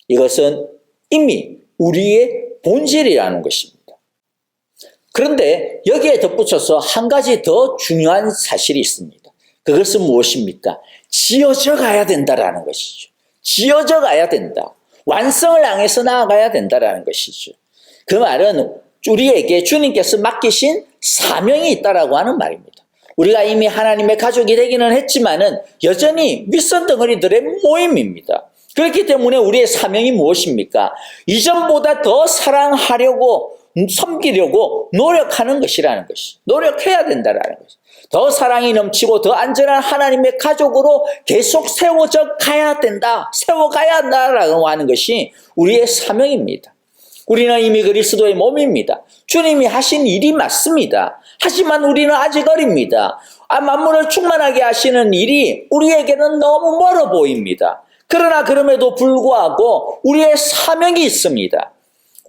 Speaker 5: 이것은 이미 우리의 본질이라는 것입니다. 그런데 여기에 덧붙여서 한 가지 더 중요한 사실이 있습니다. 그것은 무엇입니까? 지어져 가야 된다라는 것이죠. 지어져 가야 된다. 완성을 향해서 나아가야 된다라는 것이죠. 그 말은 우리에게 주님께서 맡기신 사명이 있다라고 하는 말입니다. 우리가 이미 하나님의 가족이 되기는 했지만은 여전히 윗선 덩어리들의 모임입니다. 그렇기 때문에 우리의 사명이 무엇입니까? 이전보다 더 사랑하려고 섬기려고 노력하는 것이라는 것이. 노력해야 된다라는 것이. 더 사랑이 넘치고 더 안전한 하나님의 가족으로 계속 세워져 가야 된다. 세워가야 한다라고 하는 것이 우리의 사명입니다. 우리는 이미 그리스도의 몸입니다. 주님이 하신 일이 맞습니다. 하지만 우리는 아직 어립니다. 만물을 충만하게 하시는 일이 우리에게는 너무 멀어 보입니다. 그러나 그럼에도 불구하고 우리의 사명이 있습니다.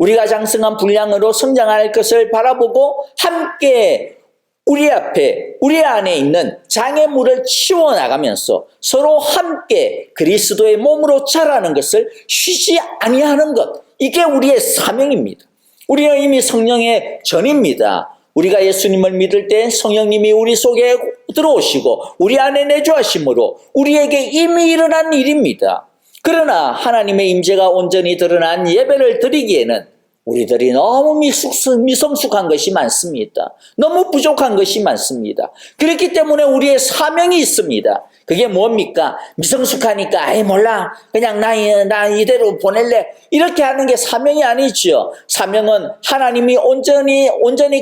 Speaker 5: 우리가 장성한 분량으로 성장할 것을 바라보고 함께 우리 앞에, 우리 안에 있는 장애물을 치워나가면서 서로 함께 그리스도의 몸으로 자라는 것을 쉬지 아니하는 것, 이게 우리의 사명입니다. 우리는 이미 성령의 전입니다. 우리가 예수님을 믿을 때 성령님이 우리 속에 들어오시고 우리 안에 내주하심으로 우리에게 이미 일어난 일입니다. 그러나 하나님의 임재가 온전히 드러난 예배를 드리기에는 우리들이 너무 미성숙한 것이 많습니다. 너무 부족한 것이 많습니다. 그렇기 때문에 우리의 사명이 있습니다. 그게 뭡니까? 미성숙하니까 아이 몰라 그냥 나 이대로 보낼래 이렇게 하는 게 사명이 아니죠. 사명은 하나님이 온전히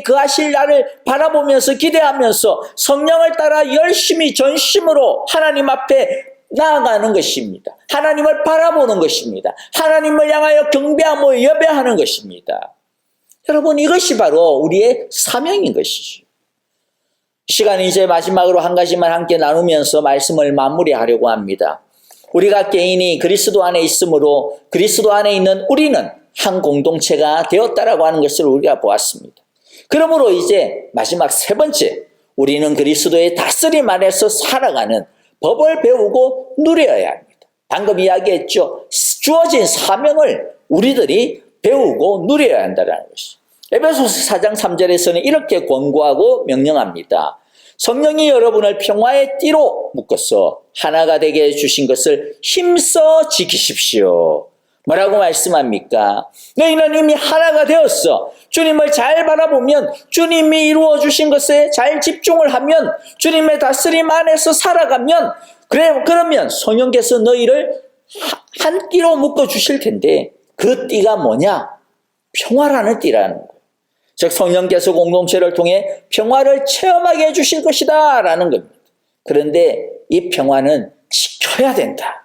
Speaker 5: 그 하실 날을 바라보면서 기대하면서 성령을 따라 열심히 전심으로 하나님 앞에 나아가는 것입니다. 하나님을 바라보는 것입니다. 하나님을 향하여 경배하며 예배하는 것입니다. 여러분, 이것이 바로 우리의 사명인 것이죠. 시간이 이제 마지막으로 한 가지만 함께 나누면서 말씀을 마무리하려고 합니다. 우리가 개인이 그리스도 안에 있으므로 그리스도 안에 있는 우리는 한 공동체가 되었다라고 하는 것을 우리가 보았습니다. 그러므로 이제 마지막 세 번째, 우리는 그리스도의 다스림 안에서 살아가는 법을 배우고 누려야 합니다. 방금 이야기했죠. 주어진 사명을 우리들이 배우고 누려야 한다는 것이죠. 에베소서 4장 3절에서는 이렇게 권고하고 명령합니다. 성령이 여러분을 평화의 띠로 묶어서 하나가 되게 해주신 것을 힘써 지키십시오. 뭐라고 말씀합니까? 너희는 이미 하나가 되었어. 주님을 잘 바라보면 주님이 이루어 주신 것에 잘 집중을 하면 주님의 다스림 안에서 살아가면 그러면 성령께서 너희를 한 띠로 묶어 주실 텐데 그 띠가 뭐냐? 평화라는 띠라는 거예요. 즉 성령께서 공동체를 통해 평화를 체험하게 해주실 것이다 라는 겁니다. 그런데 이 평화는 지켜야 된다.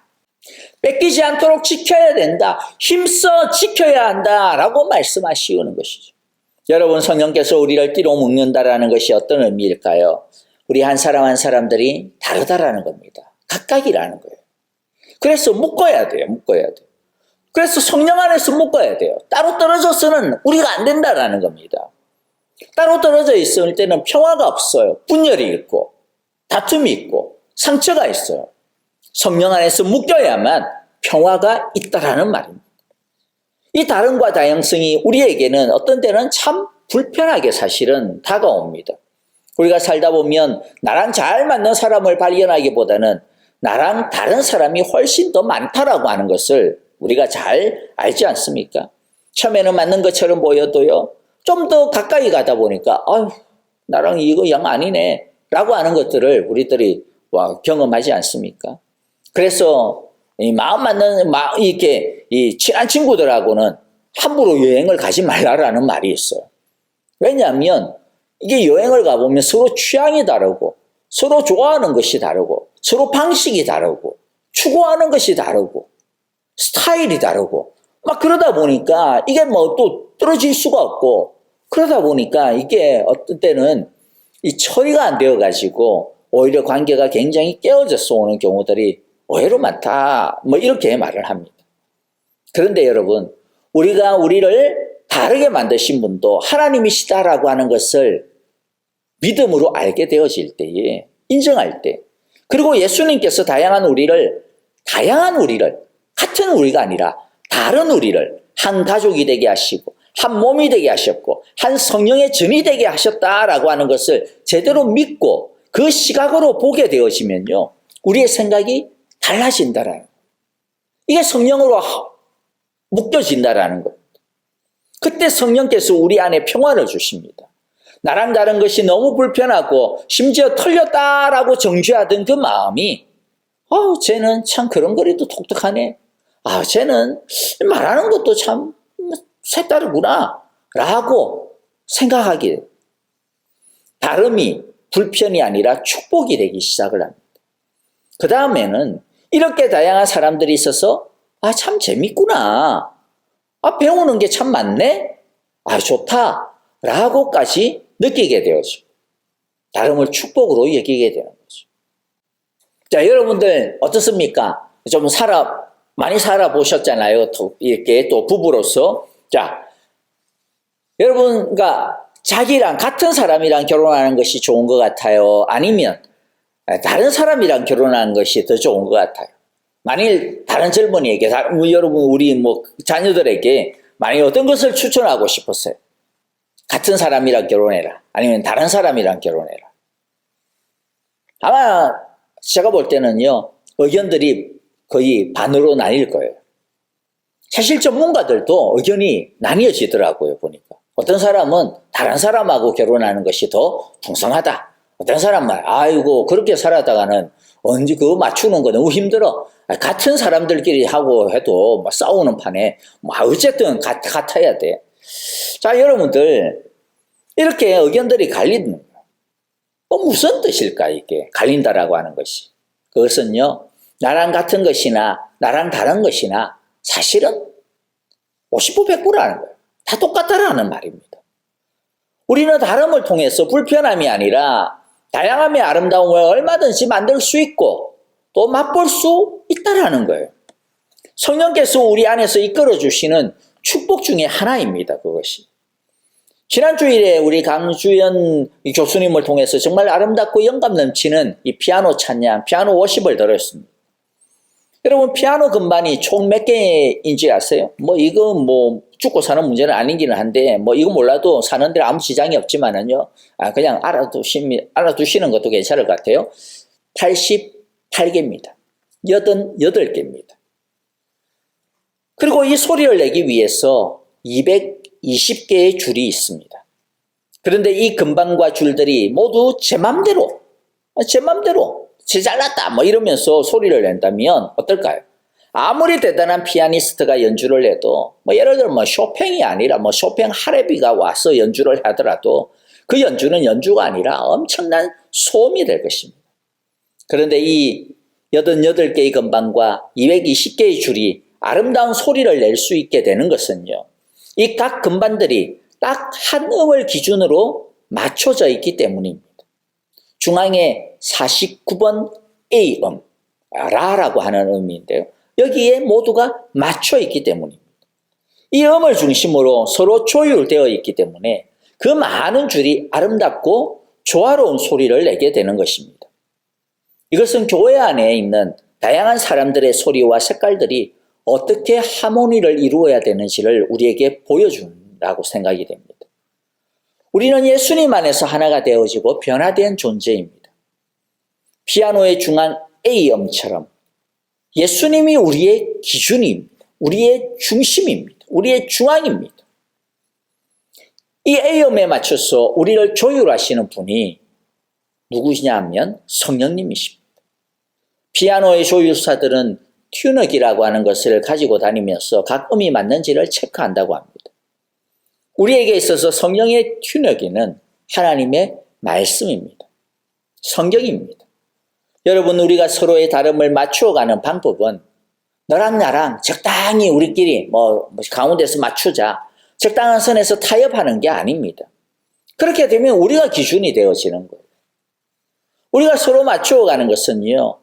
Speaker 5: 뺏기지 않도록 지켜야 된다. 힘써 지켜야 한다라고 말씀하시는 것이죠. 여러분, 성령께서 우리를 띠로 묶는다라는 것이 어떤 의미일까요? 우리 한 사람 한 사람들이 다르다라는 겁니다. 각각이라는 거예요. 그래서 묶어야 돼요. 그래서 성령 안에서 묶어야 돼요. 따로 떨어져서는 우리가 안 된다라는 겁니다. 따로 떨어져 있을 때는 평화가 없어요. 분열이 있고 다툼이 있고 상처가 있어요. 성령 안에서 묶여야만 평화가 있다라는 말입니다. 이 다름과 다양성이 우리에게는 어떤 때는 참 불편하게 사실은 다가옵니다. 우리가 살다 보면 나랑 잘 맞는 사람을 발견하기보다는 나랑 다른 사람이 훨씬 더 많다라고 하는 것을 우리가 잘 알지 않습니까? 처음에는 맞는 것처럼 보여도요, 좀 더 가까이 가다 보니까 나랑 이거 영 아니네 라고 하는 것들을 우리들이 경험하지 않습니까? 그래서 이 마음 맞는 이렇게 이 친한 친구들하고는 함부로 여행을 가지 말라라는 말이 있어요. 왜냐하면 이게 여행을 가보면 서로 취향이 다르고 서로 좋아하는 것이 다르고 서로 방식이 다르고 추구하는 것이 다르고 스타일이 다르고 막 그러다 보니까 이게 뭐 또 떨어질 수가 없고 그러다 보니까 이게 어떤 때는 이 처리가 안 되어 가지고 오히려 관계가 굉장히 깨어져서 오는 경우들이 의외로 많다. 뭐 이렇게 말을 합니다. 그런데 여러분, 우리가 우리를 다르게 만드신 분도 하나님이시다라고 하는 것을 믿음으로 알게 되어질 때에 인정할 때 그리고 예수님께서 다양한 우리를 같은 우리가 아니라 다른 우리를 한 가족이 되게 하시고 한 몸이 되게 하셨고 한 성령의 전이 되게 하셨다라고 하는 것을 제대로 믿고 그 시각으로 보게 되어지면요. 우리의 생각이 달라진다라는 거예요. 이게 성령으로 묶여진다라는 겁니다. 그때 성령께서 우리 안에 평화를 주십니다. 나랑 다른 것이 너무 불편하고 심지어 털렸다라고 정죄하던 그 마음이 쟤는 참 그런 거리도 독특하네. 쟤는 말하는 것도 참 색다르구나 라고 생각하게 돼요. 다름이 불편이 아니라 축복이 되기 시작을 합니다. 그 다음에는 이렇게 다양한 사람들이 있어서 참 재밌구나. 배우는 게 참 많네. 좋다. 라고까지 느끼게 되어져. 다름을 축복으로 여기게 되는 거죠. 자, 여러분들 어떻습니까? 좀 많이 살아보셨잖아요. 이렇게 또 부부로서. 자, 여러분, 그러니까 자기랑 같은 사람이랑 결혼하는 것이 좋은 것 같아요? 아니면 다른 사람이랑 결혼하는 것이 더 좋은 것 같아요? 만일 다른 젊은이에게, 여러분, 우리 자녀들에게 만약에 어떤 것을 추천하고 싶었어요? 같은 사람이랑 결혼해라. 아니면 다른 사람이랑 결혼해라. 아마 제가 볼 때는요, 의견들이 거의 반으로 나뉠 거예요. 사실 전문가들도 의견이 나뉘어지더라고요, 보니까. 어떤 사람은 다른 사람하고 결혼하는 것이 더 풍성하다. 어떤 사람은, 아이고, 그렇게 살았다가는 언제 그거 맞추는 거 너무 힘들어. 같은 사람들끼리 하고 해도 싸우는 판에, 어쨌든 같아야 돼. 자, 여러분들, 이렇게 의견들이 갈리는 거예요. 무슨 뜻일까, 이게? 갈린다라고 하는 것이. 그것은요, 나랑 같은 것이나, 나랑 다른 것이나, 사실은 50부 100부라는 거예요. 다 똑같다라는 말입니다. 우리는 다름을 통해서 불편함이 아니라 다양함의 아름다움을 얼마든지 만들 수 있고 또 맛볼 수 있다라는 거예요. 성령께서 우리 안에서 이끌어 주시는 축복 중에 하나입니다. 그것이. 지난 주일에 우리 강주연 교수님을 통해서 정말 아름답고 영감 넘치는 이 피아노 찬양, 피아노 워십을 들었습니다. 여러분, 피아노 건반이 총 몇 개인지 아세요? 이건 죽고 사는 문제는 아니기는 한데, 이거 몰라도 사는데 아무 지장이 없지만은요, 그냥 알아두시는 것도 괜찮을 것 같아요. 88개입니다. 88개입니다. 그리고 이 소리를 내기 위해서 220개의 줄이 있습니다. 그런데 이 건반과 줄들이 모두 제 맘대로, 제 잘났다 이러면서 소리를 낸다면 어떨까요? 아무리 대단한 피아니스트가 연주를 해도 예를 들어 쇼팽이 아니라 쇼팽 하레비가 와서 연주를 하더라도 그 연주는 연주가 아니라 엄청난 소음이 될 것입니다. 그런데 이 88개의 건반과 220개의 줄이 아름다운 소리를 낼 수 있게 되는 것은요, 이 각 건반들이 딱 한 음을 기준으로 맞춰져 있기 때문입니다. 중앙에 49번 A음, 라라고 하는 음인데요. 여기에 모두가 맞춰 있기 때문입니다. 이 음을 중심으로 서로 조율되어 있기 때문에 그 많은 줄이 아름답고 조화로운 소리를 내게 되는 것입니다. 이것은 교회 안에 있는 다양한 사람들의 소리와 색깔들이 어떻게 하모니를 이루어야 되는지를 우리에게 보여준다고 생각이 됩니다. 우리는 예수님 안에서 하나가 되어지고 변화된 존재입니다. 피아노의 중앙 A음처럼 예수님이 우리의 기준입니다. 우리의 중심입니다. 우리의 중앙입니다. 이 A음에 맞춰서 우리를 조율하시는 분이 누구시냐 하면 성령님이십니다. 피아노의 조율사들은 튜너기라고 하는 것을 가지고 다니면서 각 음이 맞는지를 체크한다고 합니다. 우리에게 있어서 성령의 튜너기는 하나님의 말씀입니다. 성경입니다. 여러분, 우리가 서로의 다름을 맞추어가는 방법은 너랑 나랑 적당히 우리끼리 가운데서 맞추자, 적당한 선에서 타협하는 게 아닙니다. 그렇게 되면 우리가 기준이 되어지는 거예요. 우리가 서로 맞추어가는 것은요,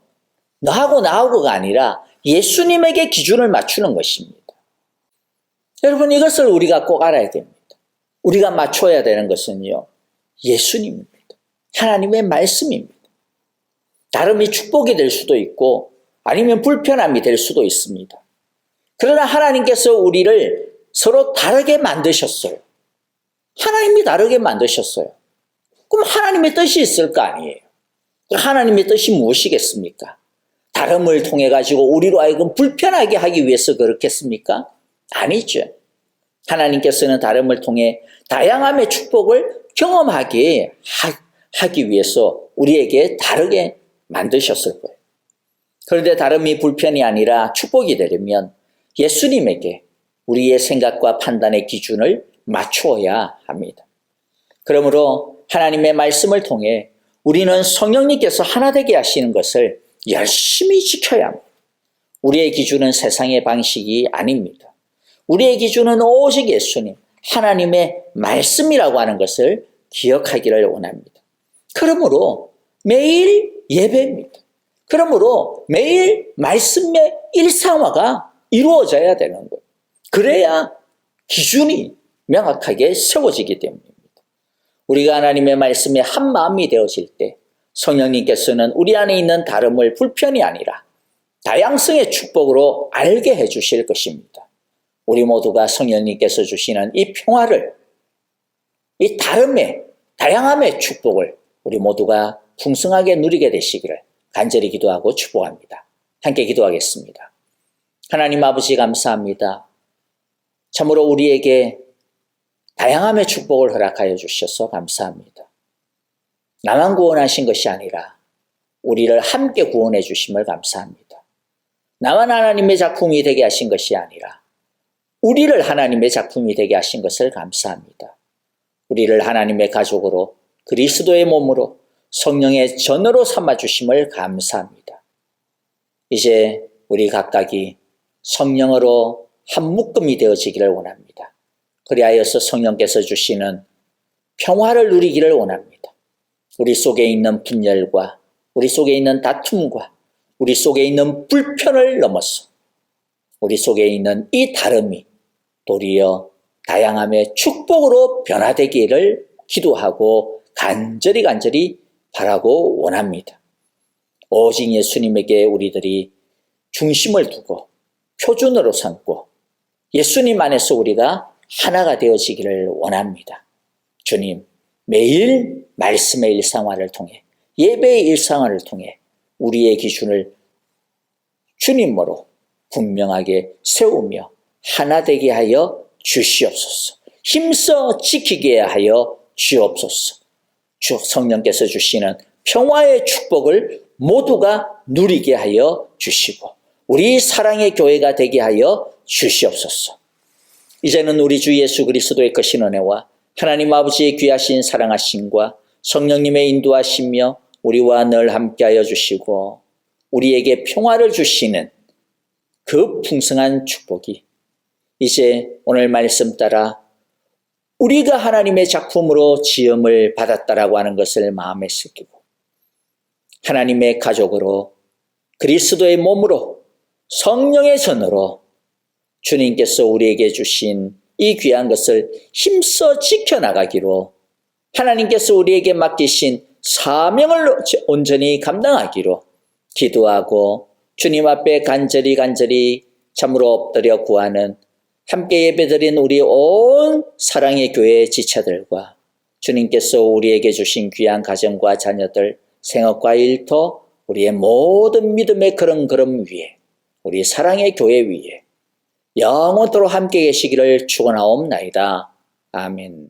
Speaker 5: 너하고 나하고가 아니라 예수님에게 기준을 맞추는 것입니다. 여러분, 이것을 우리가 꼭 알아야 됩니다. 우리가 맞춰야 되는 것은요, 예수님입니다. 하나님의 말씀입니다. 다름이 축복이 될 수도 있고 아니면 불편함이 될 수도 있습니다. 그러나 하나님께서 우리를 서로 다르게 만드셨어요. 하나님이 다르게 만드셨어요. 그럼 하나님의 뜻이 있을 거 아니에요. 하나님의 뜻이 무엇이겠습니까? 다름을 통해 가지고 우리로 하여금 불편하게 하기 위해서 그렇겠습니까? 아니죠. 하나님께서는 다름을 통해 다양함의 축복을 경험하게 하기 위해서 우리에게 다르게 만드셨을 거예요. 그런데 다름이 불편이 아니라 축복이 되려면 예수님에게 우리의 생각과 판단의 기준을 맞추어야 합니다. 그러므로 하나님의 말씀을 통해 우리는 성령님께서 하나 되게 하시는 것을 열심히 지켜야 합니다. 우리의 기준은 세상의 방식이 아닙니다. 우리의 기준은 오직 예수님, 하나님의 말씀이라고 하는 것을 기억하기를 원합니다. 그러므로 매일 예배입니다. 그러므로 매일 말씀의 일상화가 이루어져야 되는 거예요. 그래야 기준이 명확하게 세워지기 때문입니다. 우리가 하나님의 말씀에 한 마음이 되어질 때 성령님께서는 우리 안에 있는 다름을 불편이 아니라 다양성의 축복으로 알게 해 주실 것입니다. 우리 모두가 성령님께서 주시는 이 평화를, 이 다양함의 축복을 우리 모두가 풍성하게 누리게 되시기를 간절히 기도하고 축복합니다. 함께 기도하겠습니다. 하나님 아버지 감사합니다. 참으로 우리에게 다양함의 축복을 허락하여 주셔서 감사합니다. 나만 구원하신 것이 아니라 우리를 함께 구원해 주심을 감사합니다. 나만 하나님의 작품이 되게 하신 것이 아니라 우리를 하나님의 작품이 되게 하신 것을 감사합니다. 우리를 하나님의 가족으로 그리스도의 몸으로 성령의 전으로 삼아주심을 감사합니다. 이제 우리 각각이 성령으로 한 묶음이 되어지기를 원합니다. 그리하여서 성령께서 주시는 평화를 누리기를 원합니다. 우리 속에 있는 분열과 우리 속에 있는 다툼과 우리 속에 있는 불편을 넘어서 우리 속에 있는 이 다름이 도리어 다양함의 축복으로 변화되기를 기도하고 간절히 바라고 원합니다. 오직 예수님에게 우리들이 중심을 두고 표준으로 삼고 예수님 안에서 우리가 하나가 되어지기를 원합니다. 주님, 매일 말씀의 일상화를 통해 예배의 일상화를 통해 우리의 기준을 주님으로 분명하게 세우며 하나 되게 하여 주시옵소서. 힘써 지키게 하여 주옵소서. 주 성령께서 주시는 평화의 축복을 모두가 누리게 하여 주시고 우리 사랑의 교회가 되게 하여 주시옵소서. 이제는 우리 주 예수 그리스도의 크신 은혜와 하나님 아버지의 귀하신 사랑하심과 성령님의 인도하시며 우리와 늘 함께하여 주시고 우리에게 평화를 주시는 그 풍성한 축복이 이제 오늘 말씀 따라 우리가 하나님의 작품으로 지음을 받았다라고 하는 것을 마음에 새기고 하나님의 가족으로 그리스도의 몸으로 성령의 전으로 주님께서 우리에게 주신 이 귀한 것을 힘써 지켜나가기로 하나님께서 우리에게 맡기신 사명을 온전히 감당하기로 기도하고 주님 앞에 간절히 참으로 엎드려 구하는 함께 예배드린 우리 온 사랑의 교회 지체들과 주님께서 우리에게 주신 귀한 가정과 자녀들, 생업과 일터, 우리의 모든 믿음의 걸음 위에 우리 사랑의 교회 위에 영원토록 함께 계시기를 축원하옵나이다. 아멘.